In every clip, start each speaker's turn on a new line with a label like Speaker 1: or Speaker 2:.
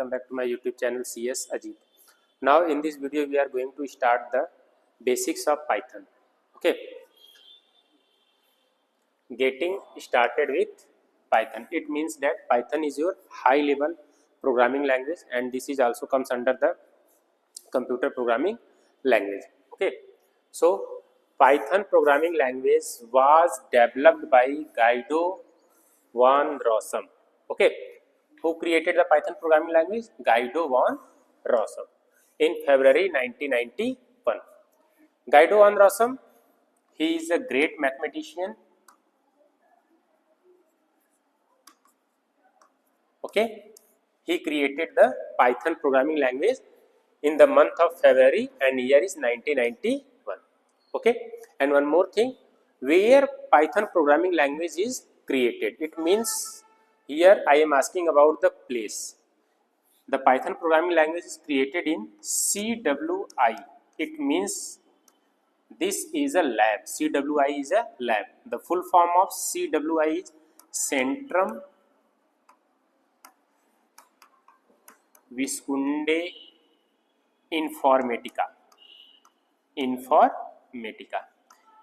Speaker 1: welcome back to my YouTube channel CS Ajit. Now in this video we are going to start the basics of Python. Okay, getting started with Python. It means that Python is your high level programming language and this is also comes under the computer programming language. Okay, so Python programming language was developed by Guido van Rossum. Okay, who created the Python programming language? Guido van Rossum in February 1991. Guido van Rossum, he is a great mathematician. Okay, he created the Python programming language in the month of February and year is 1991. Okay, and one more thing, where Python programming language is created, it means here I am asking about the place. The Python programming language is created in CWI. It means this is a lab. CWI is a lab. The full form of CWI is Centrum Visconde Informatica.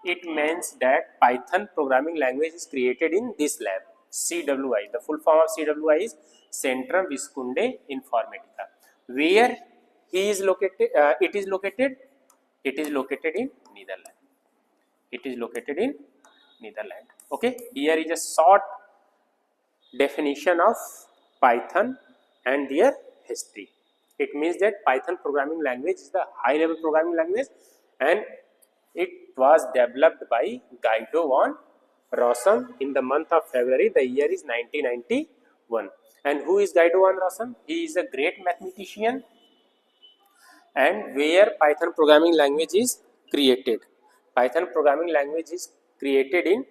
Speaker 1: It means that Python programming language is created in this lab. CWI. The full form of CWI is Centrum Visconde Informatica. Where he is located? It is located in Netherlands. It is located in Netherlands. Okay. Here is a short definition of Python and their history. It means that Python programming language is the high level programming language and it was developed by Guido van Rossum in the month of February. The year is 1991. And who is Guido van Rossum? He is a great mathematician. And where Python programming language is created? Python programming language is created in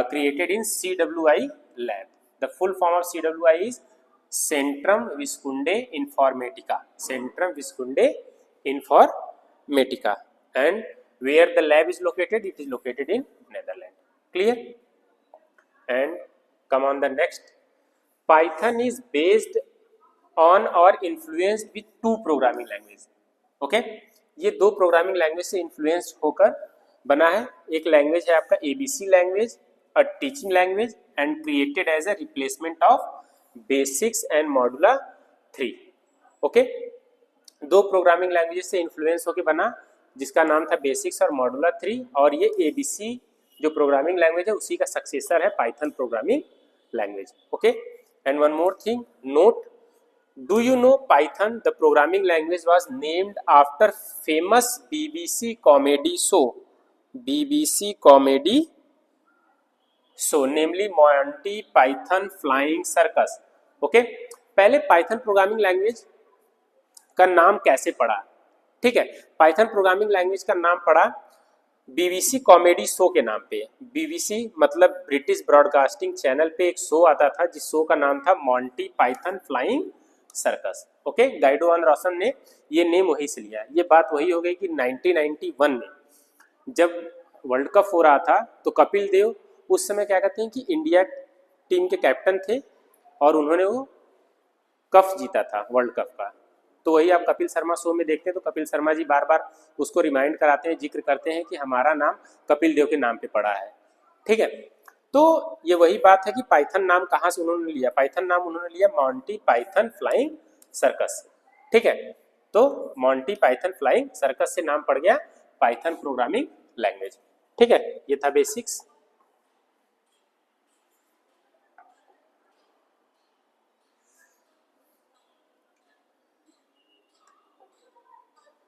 Speaker 1: created in CWI lab. The full form of CWI is Centrum Visconde Informatica. Centrum Visconde Informatica. And where the lab is located? It is located in Netherlands. Clear? And come on the next. Python is based on or influenced with two programming languages. Okay? ये दो programming language से influence होकर बना है. एक language है आपका ABC language, a teaching language and created as a replacement of basics and Modula 3. Okay, दो प्रोग्रामिंग लैंग्वेज से इन्फ्लुएंस होकर बना जिसका नाम था बेसिक्स और मॉडुला 3 और ये ABC जो प्रोग्रामिंग लैंग्वेज है उसी का सक्सेसर है Python programming language. Okay, and one more thing note, do you know Python, the programming language was named after famous BBC comedy show. BBC comedy show, namely Monty Python Flying Circus. Okay, पहले Python programming language का नाम कैसे पड़ा? ठीक है, Python programming language का नाम पड़ा BBC कॉमेडी शो के नाम पे. BBC मतलब ब्रिटिश ब्रॉडकास्टिंग चैनल पे एक शो आता था जिस शो का नाम था Monty Python flying circus. Okay, Guido van Rossum ने ये नेम वहीं से लिया. ये बात वही हो गई कि 1991 में जब वर्ल्ड कप हो रहा था तो कपिल देव उस समय क्या कहते हैं कि इंडिया टीम के कैप्टन थे और उन्होंने वो कप जीता था वर्ल्ड कप का. तो वही आप कपिल शर्मा शो में देखते हैं तो कपिल शर्मा जी बार बार उसको रिमाइंड कराते हैं, जिक्र करते हैं कि हमारा नाम कपिल देव के नाम पे पड़ा है. ठीक है, तो ये वही बात है कि पाइथन नाम कहाँ से उन्होंने लिया. पाइथन नाम उन्होंने लिया मॉन्टी पाइथन फ्लाइंग सर्कस. ठीक है, तो मॉन्टी पाइथन फ्लाइंग सर्कस से नाम पड़ गया पाइथन प्रोग्रामिंग लैंग्वेज. ठीक है, ये था बेसिक्स.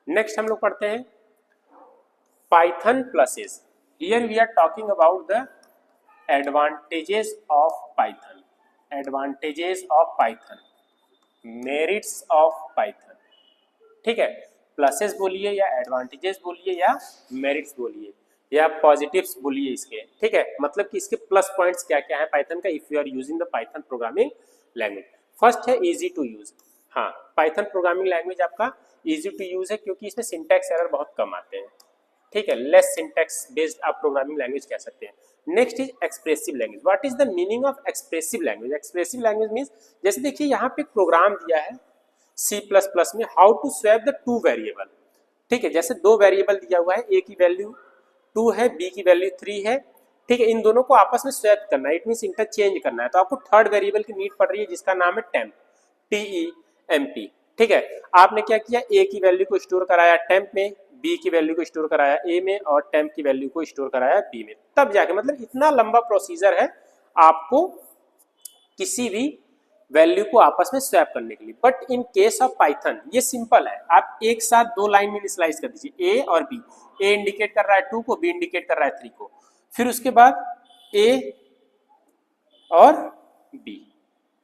Speaker 1: नेक्स्ट हम लोग पढ़ते हैं Python pluses. Here we are talking about the advantages of Python. Advantages of Python, merits of Python. ठीक है, प्लसेस बोलिए या एडवांटेजेस बोलिए या मेरिट्स बोलिए या पॉजिटिव्स बोलिए इसके. ठीक है, मतलब कि इसके प्लस पॉइंट्स क्या क्या है पाइथन का if you are using the Python programming language. First है इजी टू यूज. हाँ, पाइथन प्रोग्रामिंग लैंग्वेज आपका इजी टू यूज है क्योंकि इसमें सिंटैक्स एरर बहुत कम आते हैं. ठीक है, लेस सिंटैक्स बेस्ड आप प्रोग्रामिंग लैंग्वेज कह सकते हैं। Next is expressive language. What is the meaning of expressive language? Expressive language means, जैसे देखिए यहाँ पे प्रोग्राम दिया है C++ में, how to swap the two variable. ठीक है, जैसे दो वेरिएबल दिया हुआ है, ए की वैल्यू 2 है, बी की वैल्यू 3 है। ठीक है, इन दोनों को आपस में स्वैप करना है, इट मींस इंटरचेंज करना है। तो आपको थर्ड वेरिएबल की नीड पड़ रही है जिसका नाम है टेम्प, TEMP। ठीक है, आपने क्या किया, ए की वैल्यू को स्टोर कराया टेम्प में, बी की वैल्यू को स्टोर कराया ए में, और टेम्प की वैल्यू को स्टोर कराया बी में, तब जाके, मतलब इतना लंबा प्रोसीजर है आपको किसी भी वैल्यू को आपस में स्वैप करने के लिए। But in case of Python ये सिंपल है, आप एक साथ दो लाइन में इनिशियलाइज कर दीजिए, ए और बी। ए इंडिकेट कर रहा है 2 को, बी इंडिकेट कर रहा है 3 को, फिर उसके बाद ए और बी।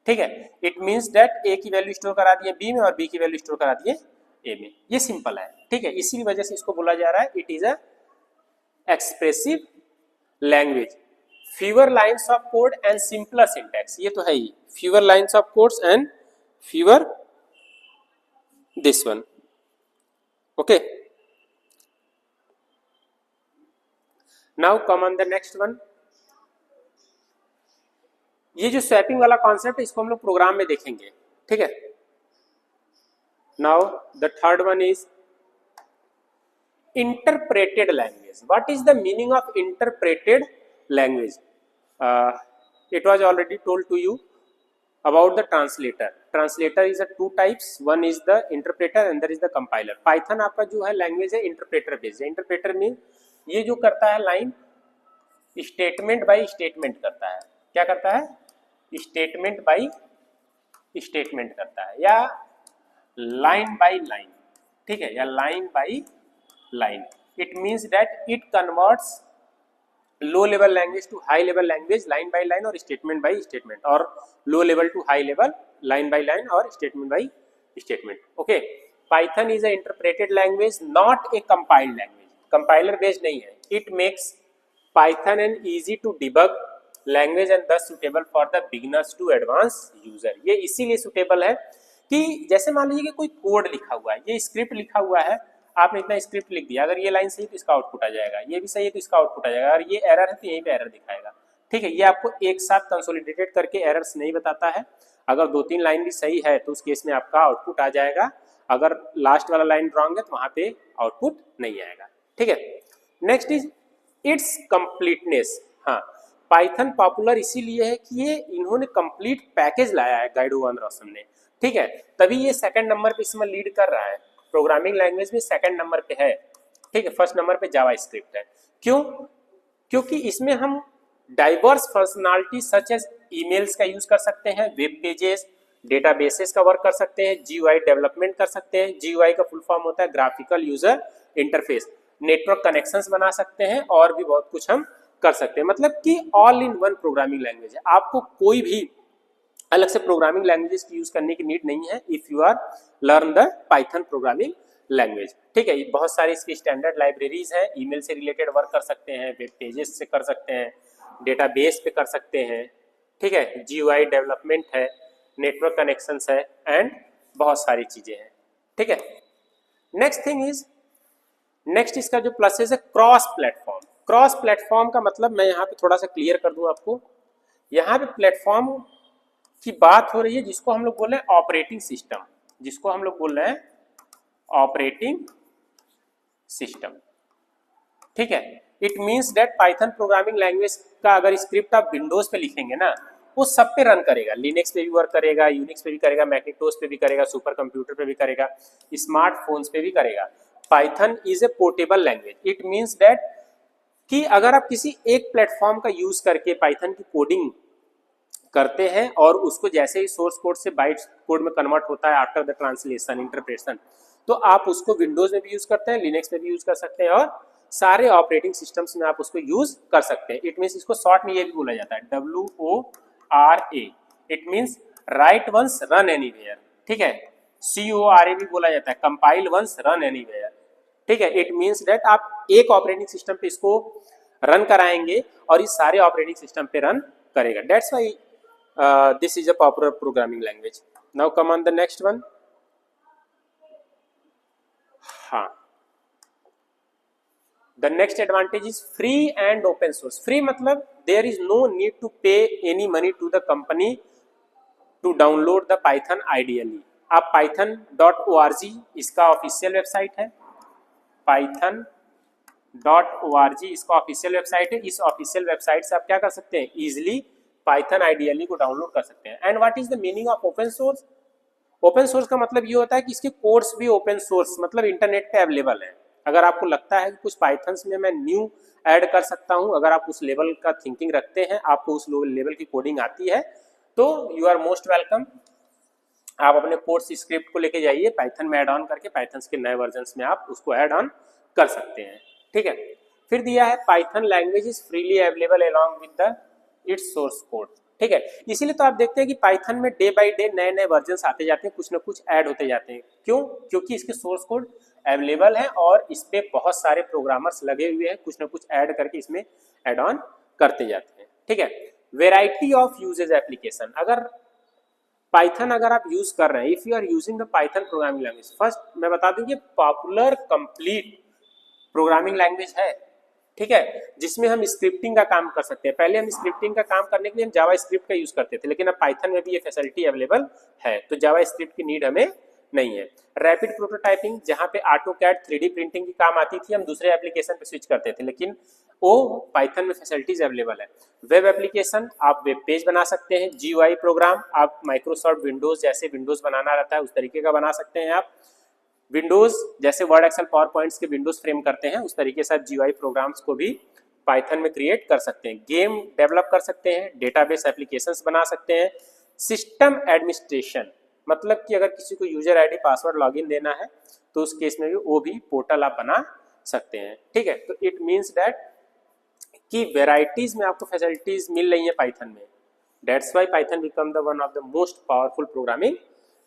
Speaker 1: ठीक है, इट मींस दैट ए की वैल्यू स्टोर करा दिए बी में और बी की वैल्यू स्टोर करा दिए ए में। ये सिंपल है। ठीक है, इसी वजह से इसको बोला जा रहा है it is a expressive language. fewer lines of code and simpler syntax, ये तो है ही, fewer lines of codes and fewer this one, okay। now come on the next one। ये जो स्वैपिंग वाला कॉन्सेप्ट है इसको हम लोग प्रोग्राम में देखेंगे। ठीक है, now the third one is interpreted language। what is the meaning of interpreted language? It was already told to you about the translator। translator is a two types, one is the interpreter and there is the compiler। python आपका जो है language है interpreter based है। Interpreter में ये जो करता है लाइन स्टेटमेंट बाय स्टेटमेंट करता है। क्या करता है? स्टेटमेंट बाय स्टेटमेंट करता है, या लाइन बाय लाइन। ठीक है, या line by line. It means that it converts low level language to high level language line by line और स्टेटमेंट बाय स्टेटमेंट, और low level to high level line by line और statement by statement. Okay, Python is a interpreted language, not a compiled language. Compiler based नहीं है। It makes Python an easy to debug language and thus suitable for the beginners to advance user. ये इसीलिए suitable है कि जैसे मान लीजिए कि कोई कोड लिखा हुआ है, ये स्क्रिप्ट लिखा हुआ है, आपने इतना स्क्रिप्ट लिख दिया, अगर ये लाइन सही है तो इसका आउटपुट आ जाएगा, ये भी सही है तो इसका आउटपुट आ जाएगा, अगर ये एरर है तो यहीं पे एरर दिखाएगा। ठीक है, ये आपको एक साथ कंसोलिडेटेड करके एरर्स नहीं बताता है। अगर 2-3 लाइन भी सही है तो उस केस में आपका आउटपुट आ जाएगा, अगर लास्ट वाला लाइन रॉन्ग है तो वहां पे आउटपुट नहीं आएगा। ठीक है, नेक्स्ट इज इट्स कंप्लीटनेस। हाँ, पाइथन पॉपुलर इसीलिए है कि ये इन्होंने कंप्लीट पैकेज लाया है गाइडो वन रोशन ने। ठीक है, तभी ये सेकंड नंबर पे इसमें लीड कर रहा है, प्रोग्रामिंग लैंग्वेज में सेकंड नंबर पे है। ठीक है, फर्स्ट नंबर पे जावा स्क्रिप्ट है। क्यों? क्योंकि इसमें हम diverse functionality such as emails का यूज कर सकते हैं, वेब पेजेस, डेटाबेसेस का वर्क कर सकते हैं, जीयूआई डेवलपमेंट कर सकते हैं। जीयूआई का फुल फॉर्म होता है graphical user interface. Network connections बना सकते हैं और भी बहुत कुछ हम कर सकते हैं। मतलब कि all in one programming language है, आपको कोई भी अलग से प्रोग्रामिंग लैंग्वेजेस की यूज करने की नीड नहीं है if you are learn the Python programming language. ठीक है, बहुत सारी इसकी स्टैंडर्ड लाइब्रेरीज हैं, ईमेल से रिलेटेड वर्क कर सकते हैं, वेब पेजेस से कर सकते हैं, डेटाबेस पे कर सकते हैं। ठीक है, जीयूआई डेवलपमेंट है, नेटवर्क कनेक्शंस है एंड बहुत सारी चीजें हैं। ठीक है, नेक्स्ट थिंग इज, नेक्स्ट इसका जो प्लस है क्रॉस प्लेटफॉर्म। क्रॉस प्लेटफॉर्म का मतलब मैं यहाँ पे थोड़ा सा क्लियर कर दूं आपको। यहाँ पे प्लेटफॉर्म की बात हो रही है जिसको हम लोग बोल रहे हैं ऑपरेटिंग सिस्टम, जिसको हम लोग बोल रहे हैं ऑपरेटिंग सिस्टम। ठीक है, it means that Python programming language का अगर स्क्रिप्ट आप विंडोज पे लिखेंगे ना, वो सब पे रन करेगा, लिनक्स पे भी वर्क करेगा, यूनिक्स पे भी करेगा, मैकिंटोश पे भी करेगा, सुपर कंप्यूटर पे भी करेगा, स्मार्टफोन्स पे भी करेगा। Python is a portable language. It means that कि अगर आप किसी एक प्लेटफॉर्म का यूज करके पाइथन की कोडिंग करते हैं और उसको जैसे ही सोर्स कोड से बाइट कोड में कन्वर्ट होता है आफ्टर द ट्रांसलेशन इंटरप्रेशन, तो आप उसको विंडोज में भी यूज करते हैं, लिनक्स में भी यूज कर सकते हैं और सारे ऑपरेटिंग सिस्टम्स में आप उसको यूज कर सकते हैं। इट मीन्स इसको शॉर्ट में ये भी बोला जाता है WORA। It means write once run anywhere. ठीक है, CORA भी बोला जाता है, कंपाइल वंस रन एनीवेयर। ठीक है, इट मीन्स दैट आप एक ऑपरेटिंग सिस्टम पे इसको रन कराएंगे और इस सारे ऑपरेटिंग सिस्टम पे रन करेगा। That's why this is a popular programming language. Now come on the next one। हाँ, the next advantage is free and open source. Free मतलब there is no need to pay any money to the company to download the Python ideally. आप python.org इसका official website है, python.org इसका official website है। इस official website से आप क्या कर सकते हैं, इजिली पाइथन आइडियली को डाउनलोड कर सकते हैं। And what is the meaning of open source? Open source का मतलब ये होता है कि इसके कोड्स भी ओपन सोर्स मतलब इंटरनेट पे अवेलेबल है। अगर आपको लगता है कि कुछ पाइथन्स में मैं न्यू ऐड कर सकता हूं, अगर आप उस लेवल का थिंकिंग रखते हैं, आपको उस लेवल की कोडिंग आती है, तो यू आर मोस्ट वेलकम। आप अपने कोड्स स्क्रिप्ट को लेके जाइए, पाइथन में ऐड ऑन करके पाइथन्स के नए वर्जन्स में आप उसको ऐड ऑन कर सकते हैं। ठीक है, फिर दिया है Python language is freely available along with the it's source code. ठीक है, इसीलिए तो आप देखते हैं कि पाइथन में डे बाय डे नए नए वर्जन्स आते जाते हैं, कुछ ना कुछ ऐड होते जाते हैं। क्यों? क्योंकि इसके सोर्स कोड अवेलेबल है और इस पे बहुत सारे प्रोग्रामर्स लगे हुए हैं, कुछ ना कुछ ऐड करके इसमें ऐड ऑन करते जाते हैं। ठीक है, वेराइटी ऑफ यूजेज एप्लीकेशन। अगर पाइथन अगर आप यूज कर रहे हैं, if you are using the Python programming language, first मैं बता दूं कि पॉपुलर कंप्लीट प्रोग्रामिंग लैंग्वेज है। ठीक है, जिसमें हम स्क्रिप्टिंग का काम कर सकते हैं। पहले हम स्क्रिप्टिंग का काम करने के लिए हम जावा स्क्रिप्ट का यूज करते थे, लेकिन अब पाइथन में भी ये फैसिलिटी अवेलेबल है, तो जावा स्क्रिप्ट की नीड हमें नहीं है। रैपिड प्रोटोटाइपिंग, जहां पे ऑटोकैड 3D प्रिंटिंग की काम आती थी, हम दूसरे एप्लीकेशन पे स्विच करते थे, लेकिन वो पाइथन में फैसिलिटीज अवेलेबल है। वेब एप्लीकेशन, आप वेब पेज बना सकते हैं। GUI प्रोग्राम, आप माइक्रोसॉफ्ट विंडोज जैसे विंडोज बनाना रहता है उस तरीके का बना सकते हैं आप। विंडोज जैसे वर्ड एक्सेल पावर पॉइंट्स के विंडोज फ्रेम करते हैं, उस तरीके से आप GUI प्रोग्राम्स को भी पाइथन में क्रिएट कर सकते हैं। गेम डेवलप कर सकते हैं, डेटाबेस एप्लीकेशंस बना सकते हैं। सिस्टम एडमिनिस्ट्रेशन मतलब कि अगर किसी को यूजर आईडी पासवर्ड लॉगिन देना है तो उस केस में भी वो भी पोर्टल आप बना सकते हैं। ठीक है, तो इट मीन्स दैट कि वेराइटीज में आपको फैसिलिटीज मिल रही है पाइथन में। That's why Python become the one of the most powerful programming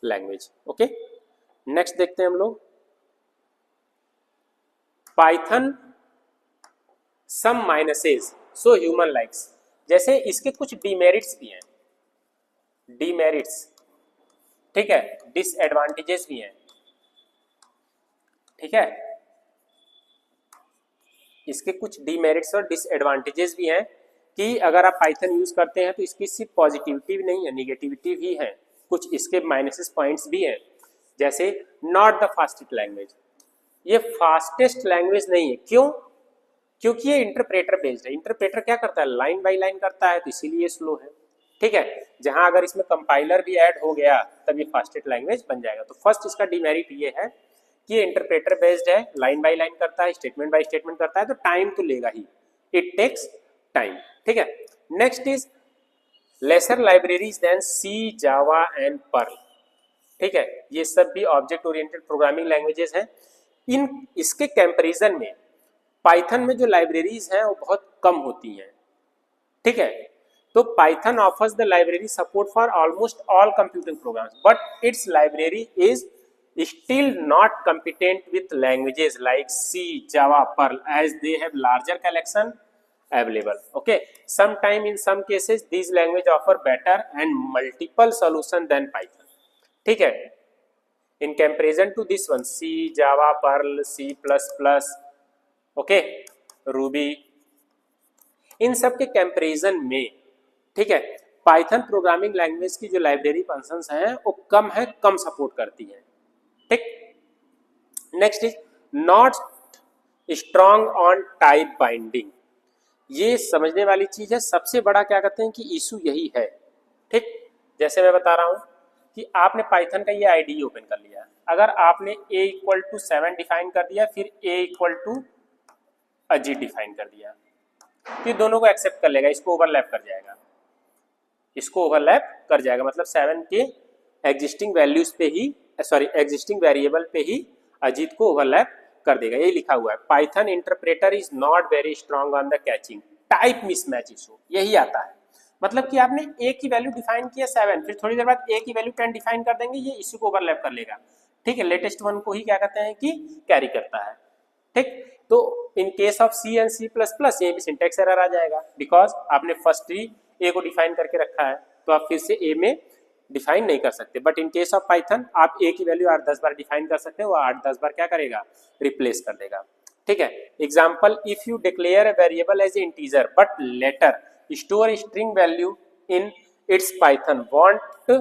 Speaker 1: language. Okay, next देखते हैं हम लोग पाइथन सम माइनसेस सो ह्यूमन लाइक्स। जैसे इसके कुछ डीमेरिट्स भी हैं, डीमेरिट्स, ठीक है, डिसएडवांटेजेस भी हैं। ठीक है, इसके कुछ डीमेरिट्स और डिसएडवांटेजेस भी हैं कि अगर आप पाइथन यूज करते हैं तो इसकी सिर्फ पॉजिटिविटी भी नहीं है, निगेटिविटी भी है, कुछ इसके माइनसेस पॉइंट्स भी हैं। जैसे नॉट द फास्टेस्ट लैंग्वेज, ये फास्टेस्ट लैंग्वेज नहीं है। क्यों? क्योंकि ये इंटरप्रेटर बेस्ड है। इंटरप्रेटर क्या करता है, लाइन बाय लाइन करता है, तो इसीलिए ये स्लो है। ठीक है, जहां अगर इसमें कंपाइलर भी ऐड हो गया तब ये फास्टेस्ट लैंग्वेज बन जाएगा। तो फर्स्ट इसका डिमेरिट ये है कि ये इंटरप्रेटर बेस्ड है, लाइन बाय लाइन करता है, स्टेटमेंट बाय स्टेटमेंट करता है, तो टाइम तो लेगा ही, इट टेक्स टाइम। ठीक है, next is lesser libraries than C, Java and Perl. ठीक है, ये सब भी ऑब्जेक्ट ओरिएंटेड प्रोग्रामिंग लैंग्वेजेस हैं। इन इसके कंपैरिजन में पाइथन में जो लाइब्रेरीज हैं वो बहुत कम होती हैं। ठीक है, तो Python offers the library support for almost all computing programs, but its library is still not competent with languages like C, Java, Perl as they have larger collection available. Okay, sometime in some cases these language offer better and multiple solution than Python. ठीक है, in comparison to this one C, Java, Perl, C++, okay, Ruby, इन सब के comparison में, ठीक है, Python programming language की जो library functions हैं वो कम है, कम सपोर्ट करती है। ठीक, next is not strong on type binding. ये समझने वाली चीज है। सबसे बड़ा क्या कहते हैं कि इशू यही है। ठीक, जैसे मैं बता रहा हूं कि आपने पाइथन का ये आईडी ओपन कर लिया, अगर आपने a = 7 डिफाइन कर दिया, फिर a = अजीत डिफाइन कर दिया, तो दोनों को एक्सेप्ट कर लेगा, इसको ओवरलैप कर जाएगा, इसको ओवरलैप कर जाएगा, मतलब 7 के एग्जिस्टिंग वैल्यूज पे ही, सॉरी एग्जिस्टिंग वेरिएबल पे ही अजीत को ओवरलैप कर देगा। यही लिखा हुआ है, Python interpreter is not very strong on the catching type mismatch issue, यही आता है। मतलब कि आपने a की वैल्यू डिफाइन किया 7, फिर थोड़ी देर बाद a की वैल्यू 10 डिफाइन कर देंगे, ये इशू को ओवरलैप कर लेगा। ठीक है, लेटेस्ट वन को ही क्या कहते हैं कि कैरी करता है। ठीक, तो in case of C and C++ ये भी सिंटैक्स एरर आ जाएगा, बिकॉज आपने फर्स्ट ही a को डिफाइन करके रखा है, तो आप फिर से a में डिफाइन नहीं कर सकते। But in case of Python आप a की वैल्यू 8-10 बार डिफाइन कर सकते हैं, वो 8-10 बार क्या करेगा, रिप्लेस कर देगा। ठीक है। Example, if you declare a variable as integer but later store string value in its Python want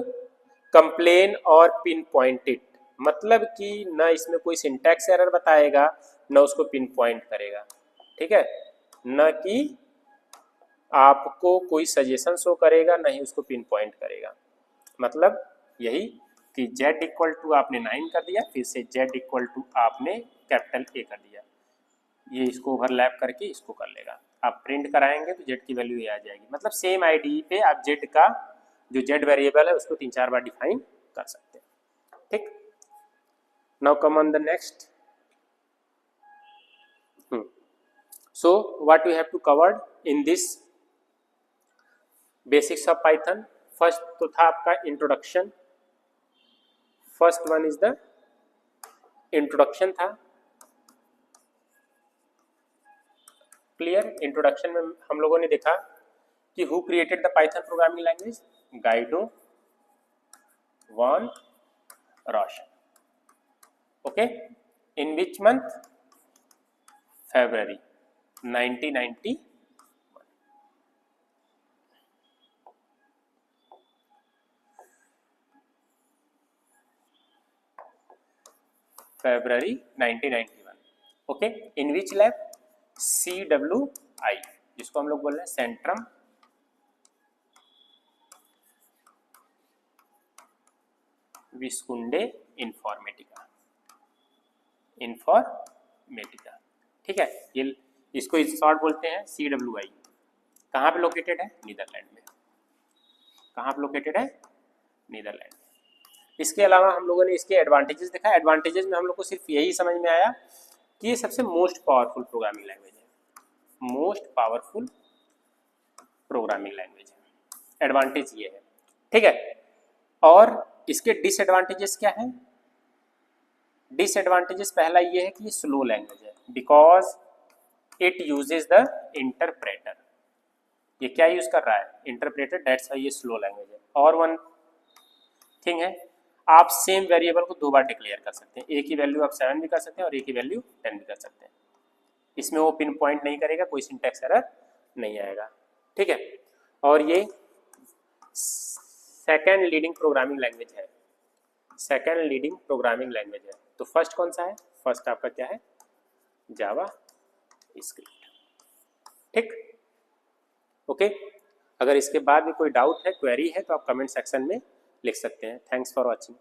Speaker 1: complain or pinpoint it, मतलब कि ना इसमें कोई सिंटैक्स एरर बताएगा ना उसको पिन पॉइंट करेगा, ठीक है, न कि आपको कोई सजेशन शो करेगा ना ही उसको पिन पॉइंट करेगा। मतलब यही कि z इक्वल टू आपने 9 कर दिया, फिर से z इक्वल टू आपने कैपिटल A कर दिया, ये इसको ओवरलैप करके इसको कर लेगा। आप प्रिंट कराएंगे तो z की वैल्यू ये आ जाएगी। मतलब सेम आईडी पे आप z का जो z वेरिएबल है उसको 3-4 बार डिफाइन कर सकते हैं, ठीक। Now come on the next. So what we have to covered in this basics of Python. First तो था आपका introduction, first one is the introduction था, क्लियर। इंट्रोडक्शन में हम लोगों ने देखा कि who created the Python programming language, Guido van Rossum, okay, in which month, February 1990, February 1991, okay. In which lab, CWI, जिसको हम लोग बोल रहे हैं सेंट्रम विस्कुंडे इंफॉर्मेटिका, ठीक है। ये इसको शॉर्ट बोलते हैं CWI। कहाँ पे लोकेटेड है, नीदरलैंड में। कहाँ पे लोकेटेड है, नीदरलैंड में। इसके अलावा हम लोगों ने इसके एडवांटेजेस देखा। एडवांटेजेस में हम लोग को सिर्फ यही समझ में आया कि ये सबसे मोस्ट पावरफुल प्रोग्रामिंग लैंग्वेज है, मोस्ट पावरफुल प्रोग्रामिंग लैंग्वेज है, एडवांटेज ये है, ठीक है। और इसके डिसएडवांटेजेस क्या है, डिसएडवांटेजेस पहला ये है कि ये स्लो लैंग्वेज है, because it uses the interpreter. ये क्या यूज कर रहा है, इंटरप्रेटर, दैट्स वाई ये स्लो लैंग्वेज है। और वन थिंग है, आप सेम वेरिएबल को 2 बार डिक्लेयर कर सकते हैं, एक ही वैल्यू आप 7 भी कर सकते हैं और एक ही वैल्यू 10 भी कर सकते हैं। इसमें वो पिन पॉइंट नहीं करेगा, कोई सिंटैक्स एरर नहीं आएगा, ठीक है। और ये सेकेंड लीडिंग प्रोग्रामिंग लैंग्वेज है, सेकेंड लीडिंग प्रोग्रामिंग लैंग्वेज है। तो फर्स्ट कौन सा है, फर्स्ट आपका क्या है, जावा स्क्रिप्ट, ठीक, ओके। अगर इसके बाद भी कोई डाउट है, क्वेरी है, तो आप कमेंट सेक्शन में लिख सकते हैं। Thanks for watching.